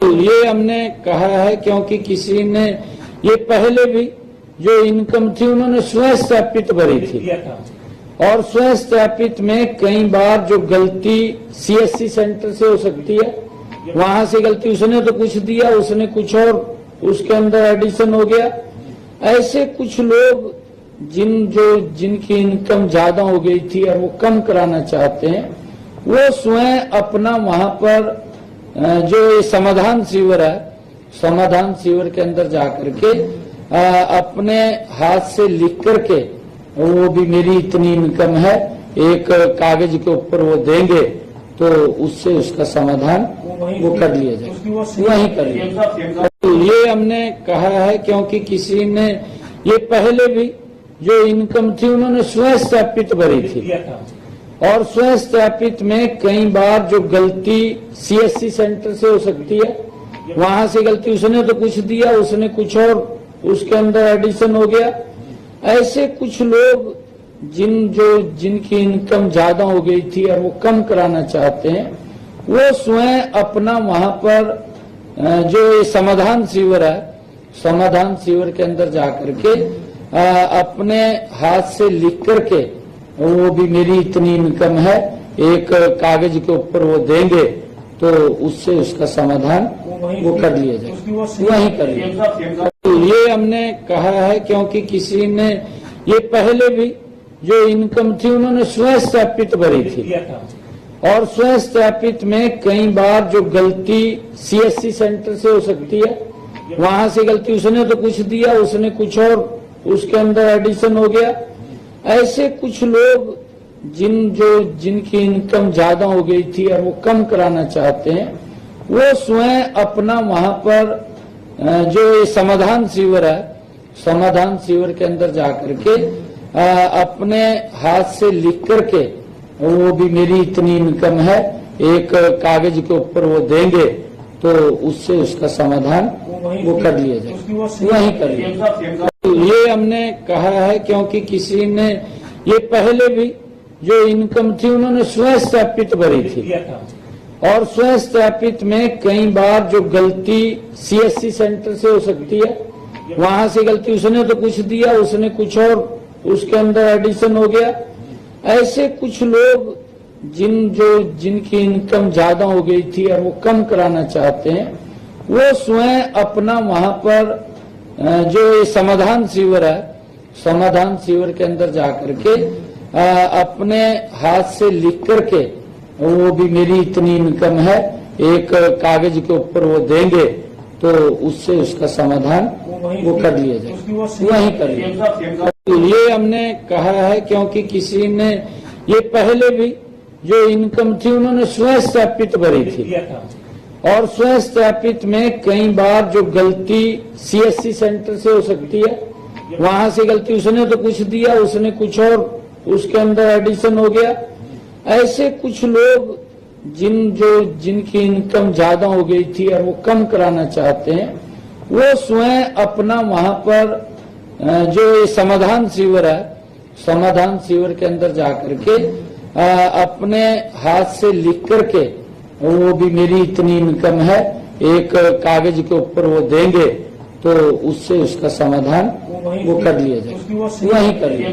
ये हमने कहा है क्योंकि किसी ने ये पहले भी जो इनकम थी उन्होंने स्वयं सत्यापित भरी थी और स्वयं सत्यापित में कई बार जो गलती सीएससी सेंटर से हो सकती है, वहां से गलती उसने तो कुछ दिया, उसने कुछ और उसके अंदर एडिशन हो गया। ऐसे कुछ लोग जिनकी इनकम ज्यादा हो गई थी और वो कम कराना चाहते हैं, वो स्वयं अपना वहां पर जो ये समाधान शिविर है, समाधान शिविर के अंदर जाकर के अपने हाथ से लिख करके, वो भी मेरी इतनी इनकम है, एक कागज के ऊपर वो देंगे तो उससे उसका समाधान वो कर लिया जाए, वहीं कर लिया। ये हमने कहा है क्योंकि किसी ने ये पहले भी जो इनकम थी उन्होंने स्वयं सत्यापित भरी थी और स्वयं सत्यापित में कई बार जो गलती सीएससी सेंटर से हो सकती है, वहां से गलती उसने तो कुछ दिया, उसने कुछ और उसके अंदर एडिशन हो गया। ऐसे कुछ लोग जिनकी इनकम ज्यादा हो गई थी और वो कम कराना चाहते हैं, वो स्वयं अपना वहां पर जो ये समाधान शिविर है, समाधान शिविर के अंदर जाकर के अपने हाथ से लिख करके, वो भी मेरी इतनी इनकम है, एक कागज के ऊपर वो देंगे तो उससे उसका समाधान वो कर लिया जाए, वहीं कर लिया। ये हमने कहा है क्योंकि किसी ने ये पहले भी जो इनकम थी उन्होंने स्वयं सत्यापित भरी थी और स्वयं सत्यापित में कई बार जो गलती सीएससी सेंटर से हो सकती है, वहां से गलती उसने तो कुछ दिया, उसने कुछ और उसके अंदर एडिशन हो गया। ऐसे कुछ लोग जिनकी इनकम ज्यादा हो गई थी और वो कम कराना चाहते हैं, वो स्वयं अपना वहां पर जो ये समाधान शिविर है, समाधान शिविर के अंदर जाकर के अपने हाथ से लिख करके, वो भी मेरी इतनी इनकम है, एक कागज के ऊपर वो देंगे तो उससे उसका समाधान वो कर लिया जाए, वहीं कर लिया। ये हमने कहा है क्योंकि किसी ने ये पहले भी जो इनकम थी उन्होंने स्वयं सत्यापित भरी थी और स्वयं सत्यापित में कई बार जो गलती सीएससी सेंटर से हो सकती है, वहां से गलती उसने तो कुछ दिया, उसने कुछ और उसके अंदर एडिशन हो गया। ऐसे कुछ लोग जिनकी इनकम ज्यादा हो गई थी और वो कम कराना चाहते हैं, वो स्वयं अपना वहां पर जो ये समाधान शिविर है, समाधान शिविर के अंदर जाकर के अपने हाथ से लिख करके, वो भी मेरी इतनी इनकम है, एक कागज के ऊपर वो देंगे तो उससे उसका समाधान वो कर लिया जाए, वहीं कर लिया। ये हमने कहा है क्योंकि किसी ने ये पहले भी जो इनकम थी उन्होंने स्वयं सत्यापित भरी थी और स्वयं सत्यापित में कई बार जो गलती सीएससी सेंटर से हो सकती है, वहां से गलती उसने तो कुछ दिया, उसने कुछ और उसके अंदर एडिशन हो गया। ऐसे कुछ लोग जिनकी इनकम ज्यादा हो गई थी और वो कम कराना चाहते हैं, वो स्वयं अपना वहां पर जो ये समाधान शिविर है, समाधान शिविर के अंदर जाकर के अपने हाथ से लिख करके, वो भी मेरी इतनी इनकम है, एक कागज के ऊपर वो देंगे तो उससे उसका समाधान वो कर लिया जाए, वहीं कर लिया।